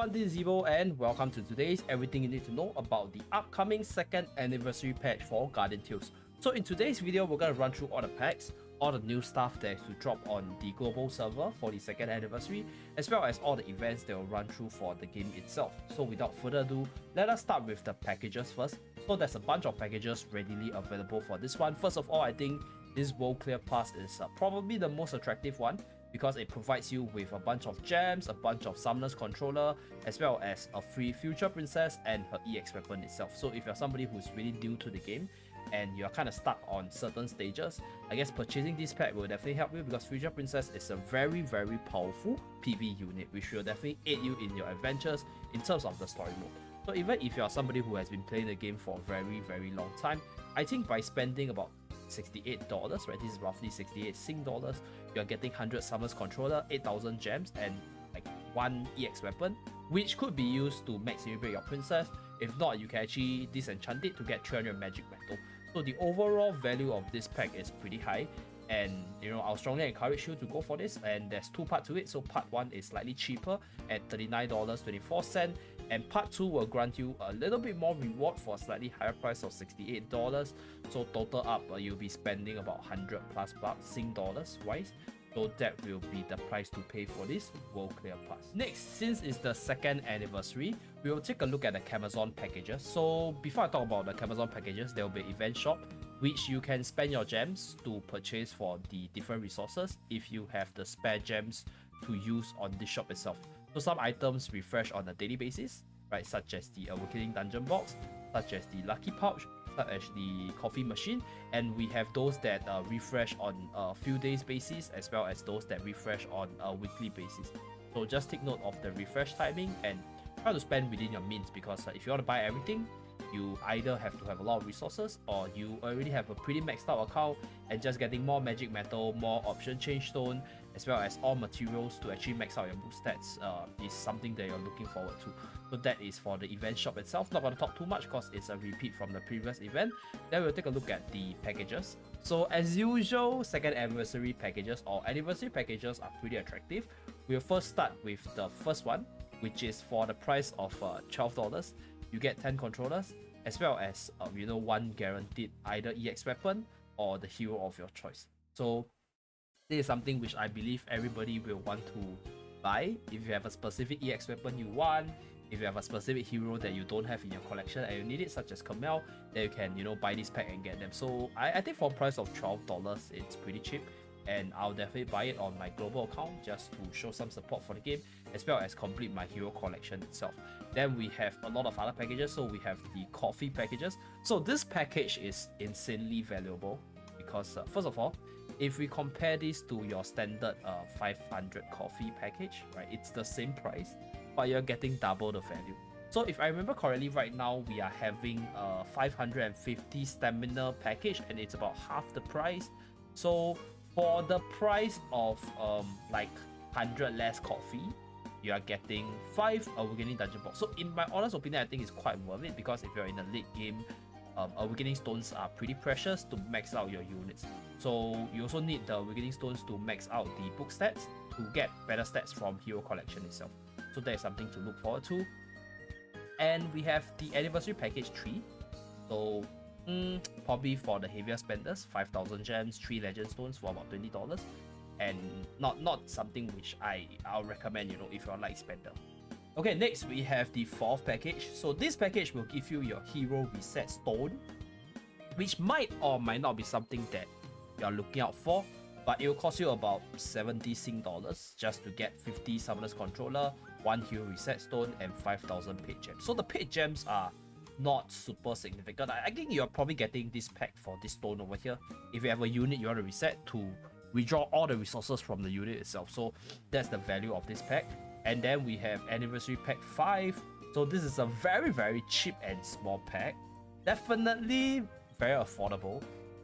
everyone, this is Zebo and welcome to today's Everything You Need to Know about the upcoming 2nd anniversary patch for Guardian Tales. So in today's video, we're going to run through all the packs, all the new stuff that is to drop on the global server for the 2nd anniversary, as well as all the events that will run through for the game itself. So without further ado, let us start with the packages first. So there's a bunch of packages readily available for this one. First of all, I think this World Clear Pass is probably the most attractive one, because it provides you with a bunch of gems, a bunch of Summoner's Controller, as well as a free Future Princess and her EX weapon itself. So if you're somebody who's really new to the game and you're kind of stuck on certain stages, I guess purchasing this pack will definitely help you, because Future Princess is a very powerful PV unit, which will definitely aid you in your adventures in terms of the story mode. So even if you're somebody who has been playing the game for a very long time, I think by spending about $68, right? This is roughly 68 Sing dollars. You're getting 100 Summoners Controller, 8,000 gems, and like 1 EX weapon, which could be used to max celebrate your princess. If not, you can actually disenchant it to get 300 magic metal. So the overall value of this pack is pretty high, and I'll strongly encourage you to go for this. And there's two parts to it. So part 1 is slightly cheaper at $39.24, and part 2 will grant you a little bit more reward for a slightly higher price of $68. So total up, you'll be spending about 100 plus bucks Sing dollars wise. So that will be the price to pay for this World Clear Pass. Next, since it's the 2nd anniversary, we will take a look at the Camazon packages. So before I talk about the Camazon packages, there will be event shop, which you can spend your gems to purchase for the different resources if you have the spare gems to use on this shop itself. So some items refresh on a daily basis, right, such as the Awakening Dungeon Box, such as the Lucky Pouch, such as the Coffee Machine, and we have those that refresh on a few days basis, as well as those that refresh on a weekly basis. So just take note of the refresh timing and try to spend within your means, because if you want to buy everything, you either have to have a lot of resources, or you already have a pretty maxed out account and just getting more magic metal, more option change stone, as well as all materials to actually max out your boost stats is something that you're looking forward to. So that is for the event shop itself. Not going to talk too much because it's a repeat from the previous event. Then we'll take a look at the packages. So as usual, 2nd anniversary packages or anniversary packages are pretty attractive. We'll first start with the first one, which is for the price of $12. You get 10 controllers, as well as one guaranteed either EX weapon or the hero of your choice. So this is something which I believe everybody will want to buy. If you have a specific EX weapon you want, if you have a specific hero that you don't have in your collection and you need it, such as Camille, then you can buy this pack and get them. So I think for a price of $12, it's pretty cheap, and I'll definitely buy it on my global account just to show some support for the game, as well as complete my hero collection itself. Then we have a lot of other packages. So we have the coffee packages. So this package is insanely valuable because first of all, if we compare this to your standard 500 coffee package, right, it's the same price, but you're getting double the value. So if I remember correctly, right now we are having a 550 stamina package, and it's about half the price. So for the price of like 100 less coffee, you are getting 5 Awakening Dungeon Box. So in my honest opinion, I think it's quite worth it, because if you're in the late game, Awakening Stones are pretty precious to max out your units. So you also need the Awakening Stones to max out the book stats to get better stats from hero collection itself. So that is something to look forward to. And we have the anniversary package 3. So probably for the heavier spenders, 5,000 gems, 3 legend stones for about $20, and not something which I'll recommend if you're a light spender. Okay, next we have the 4th package. So this package will give you your hero reset stone, which might or might not be something that you're looking out for, but it will cost you about 70 Sing dollars just to get 50 Summoners Controller, 1 hero reset stone, and 5,000 paid gems. So the paid gems are not super significant. I think you're probably getting this pack for this stone over here if you have a unit you want to reset to withdraw all the resources from the unit itself. So that's the value of this pack. And then we have anniversary pack 5. So this is a very cheap and small pack, definitely very affordable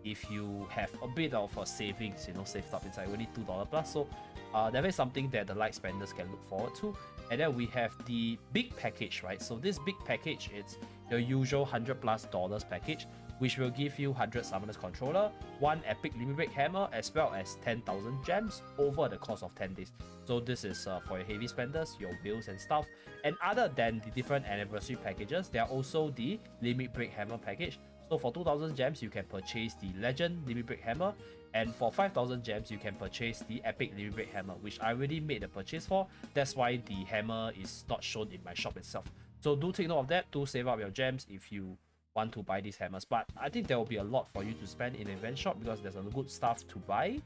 if you have a bit of a savings saved up inside, only $2 plus. So that is something that the light spenders can look forward to. And then we have the big package, right? So this big package, it's the usual $100+ package. which will give you 100 Summoners Controller, 1 Epic Limit Break Hammer, as well as 10,000 gems over the course of 10 days. So this is for your heavy spenders, your bills and stuff. And other than the different anniversary packages, there are also the Limit Break Hammer package. So for 2,000 gems, you can purchase the Legend Limit Break Hammer, and for 5,000 gems, you can purchase the Epic Limit Break Hammer, which I already made the purchase for. That's why the hammer is not shown in my shop itself. So do take note of that to save up your gems if you want to buy these hammers. But I think there will be a lot for you to spend in the event shop because there's a good stuff to buy.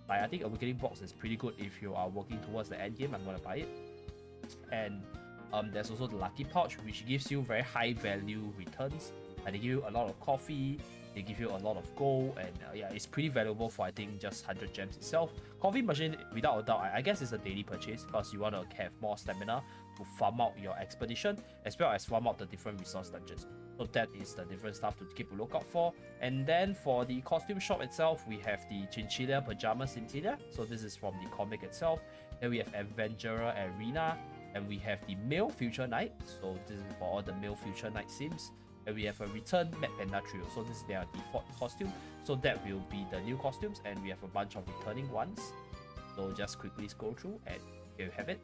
Like I think a Awakening box is pretty good if you are working towards the end game. I'm gonna buy it. And there's also the lucky pouch, which gives you very high value returns. They give you a lot of coffee, they give you a lot of gold, and yeah, it's pretty valuable for I think just 100 gems itself. Coffee machine, without a doubt, I guess it's a daily purchase because you want to have more stamina to farm out your expedition as well as farm out the different resource dungeons. So that is the different stuff to keep a lookout for. And then for the costume shop itself, we have the Chinchilla Pajama Scintilla. So this is from the comic itself. Then we have Adventurer Arena, and we have the Male Future Knight. So this is for all the Male Future Knight sims. And we have a Return Mad Panda Trio. So this is their default costume. So that will be the new costumes, and we have a bunch of returning ones. So just quickly scroll through, and here you have it.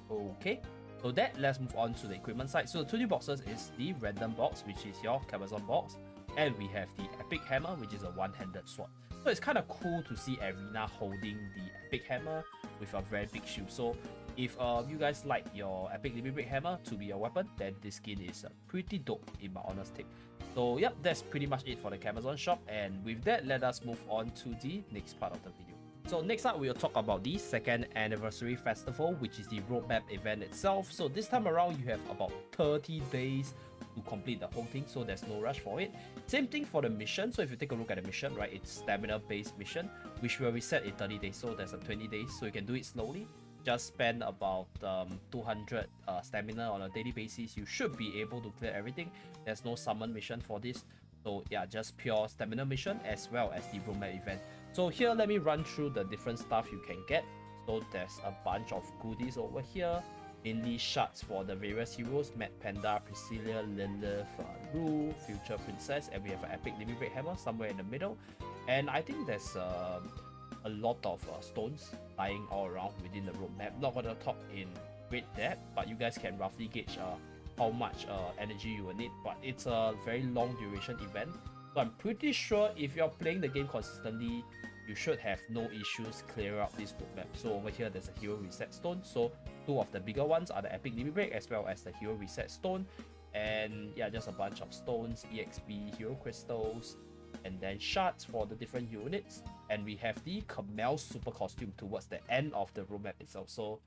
Okay, so let's move on to the equipment side. So the 2 new boxes is the random box, which is your Cabazon box, and we have the Epic Hammer, which is a one-handed sword. So it's kind of cool to see Arena holding the Epic Hammer with a very big shield. So if you guys like your Epic Limit Break Hammer to be a weapon, then this skin is pretty dope in my honest take. So yep, that's pretty much it for the Cabazon shop, and with that, let us move on to the next part of the video. So next up, we'll talk about the 2nd Anniversary Festival, which is the roadmap event itself. So this time around, you have about 30 days to complete the whole thing, so there's no rush for it. Same thing for the mission. So if you take a look at the mission, right, it's stamina based mission, which will reset in 30 days. So there's a 20 days, so you can do it slowly. Just spend about 200 stamina on a daily basis. You should be able to clear everything. There's no summon mission for this. So yeah, just pure stamina mission as well as the roadmap event. So here, let me run through the different stuff you can get. So there's a bunch of goodies over here. Mainly shards for the various heroes: Mad Panda, Priscilla, Lilith, Rue, Future Princess, and we have an Epic Limit Break Hammer somewhere in the middle. And I think there's a lot of stones lying all around within the roadmap. Not gonna talk in great depth, but you guys can roughly gauge how much energy you will need. But it's a very long duration event, so I'm pretty sure if you're playing the game consistently, you should have no issues clear out this roadmap. So over here, there's a Hero Reset Stone. So 2 of the bigger ones are the Epic Limit Break as well as the Hero Reset Stone. And yeah, just a bunch of stones, EXP, Hero Crystals, and then shards for the different units. And we have the Camel Super Costume towards the end of the roadmap itself. So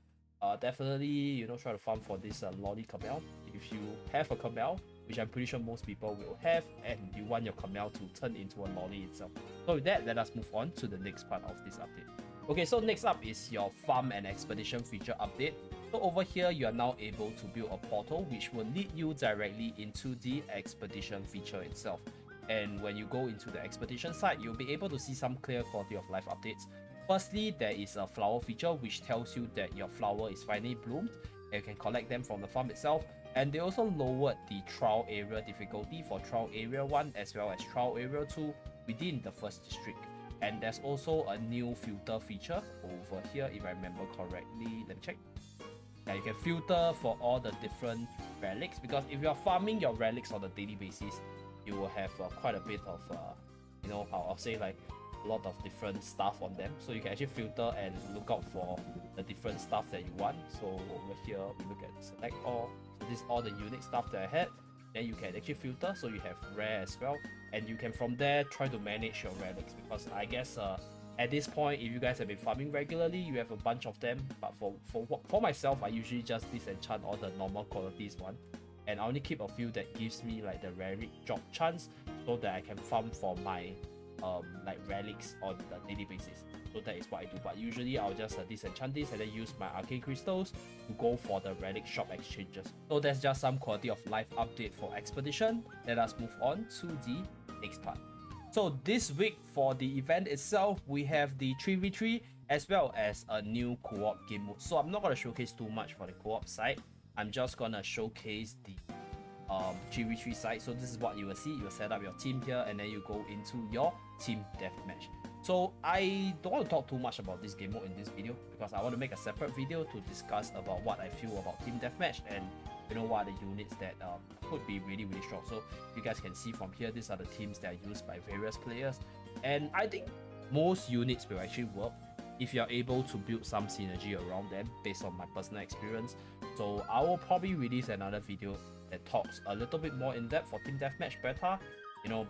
definitely, you know, try to farm for this Lolly Camel. If you have a Camel, which I'm pretty sure most people will have, and you want your Camel to turn into a Lolly itself. So with that, let us move on to the next part of this update. Okay, so next up is your farm and expedition feature update. So over here, you are now able to build a portal which will lead you directly into the expedition feature itself. And when you go into the expedition site, you'll be able to see some clear quality of life updates. Firstly, there is a flower feature which tells you that your flower is finally bloomed, and you can collect them from the farm itself. And they also lowered the trial area difficulty for trial area 1 as well as trial area 2 within the first district. And there's also a new filter feature over here, if I remember correctly. Let me check. Yeah, you can filter for all the different relics, because if you're farming your relics on a daily basis, you will have quite a bit of you know, I'll say like a lot of different stuff on them. So you can actually filter and look out for the different stuff that you want. So over here, we look at select all. So this is all the unique stuff that I had. Then you can actually filter, so you have rare as well, and you can from there try to manage your relics, because I guess at this point, if you guys have been farming regularly, you have a bunch of them. But for myself, I usually just disenchant all the normal qualities one, and I only keep a few that gives me like the relic drop chance, so that I can farm for my like relics on the daily basis. So that is what I do. But usually I'll just disenchant this and then use my arcane crystals to go for the relic shop exchanges. So that's just some quality of life update for expedition. Let us move on to the next part. So this week for the event itself, we have the 3v3 as well as a new co-op game mode. So I'm not going to showcase too much for the co-op side. I'm just going to showcase the 3v3 side. So this is what you will see. You will set up your team here, and then you go into your team deathmatch. So I don't want to talk too much about this game mode in this video, because I want to make a separate video to discuss about what I feel about team deathmatch and what are the units that could be really strong. So you guys can see from here, these are the teams that are used by various players, and I think most units will actually work if you're able to build some synergy around them based on my personal experience. So I will probably release another video that talks a little bit more in depth for team deathmatch beta,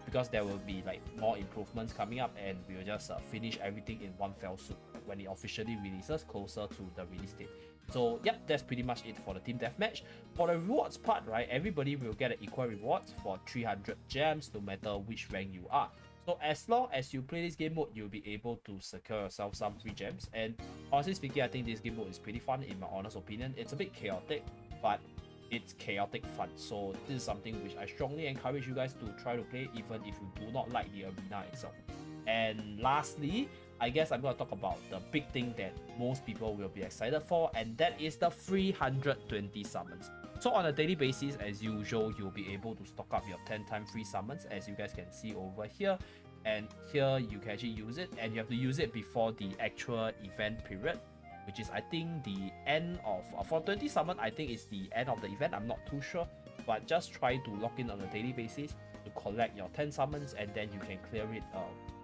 because there will be like more improvements coming up, and we will just finish everything in one fell swoop when it officially releases closer to the release date. So yep, that's pretty much it for the team deathmatch. For the rewards part, right, everybody will get an equal rewards for 300 gems no matter which rank you are. So as long as you play this game mode, you'll be able to secure yourself some free gems. And honestly speaking, I think this game mode is pretty fun in my honest opinion. It's a bit chaotic, but it's chaotic fun. So this is something which I strongly encourage you guys to try to play, even if you do not like the arena itself. And lastly, I guess I'm going to talk about the big thing that most people will be excited for, and that is the 320 summons. So on a daily basis, as usual, you'll be able to stock up your 10-time free summons, as you guys can see over here. And here you can actually use it, and you have to use it before the actual event period, which is I think the end of for 20 summon. I think it's the end of the event. I'm not too sure, but just try to log in on a daily basis to collect your 10 summons, and then you can clear it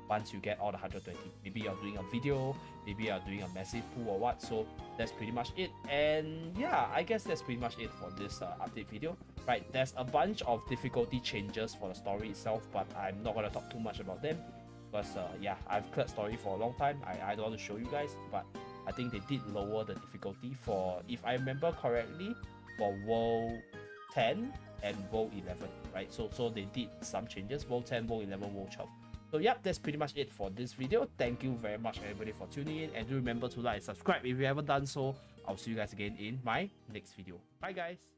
once you get all the 120. Maybe you're doing a video, maybe you're doing a massive pool or what. So that's pretty much it. And yeah, I guess that's pretty much it for this update video. Right, there's a bunch of difficulty changes for the story itself, but I'm not going to talk too much about them, because yeah, I've cleared story for a long time. I don't want to show you guys, but I think they did lower the difficulty for, if I remember correctly, for World 10 and World 11, right? So they did some changes, World 10, World 11, World 12. So yep, that's pretty much it for this video. Thank you very much everybody for tuning in, and do remember to like and subscribe if you haven't done so. I'll see you guys again in my next video. Bye guys!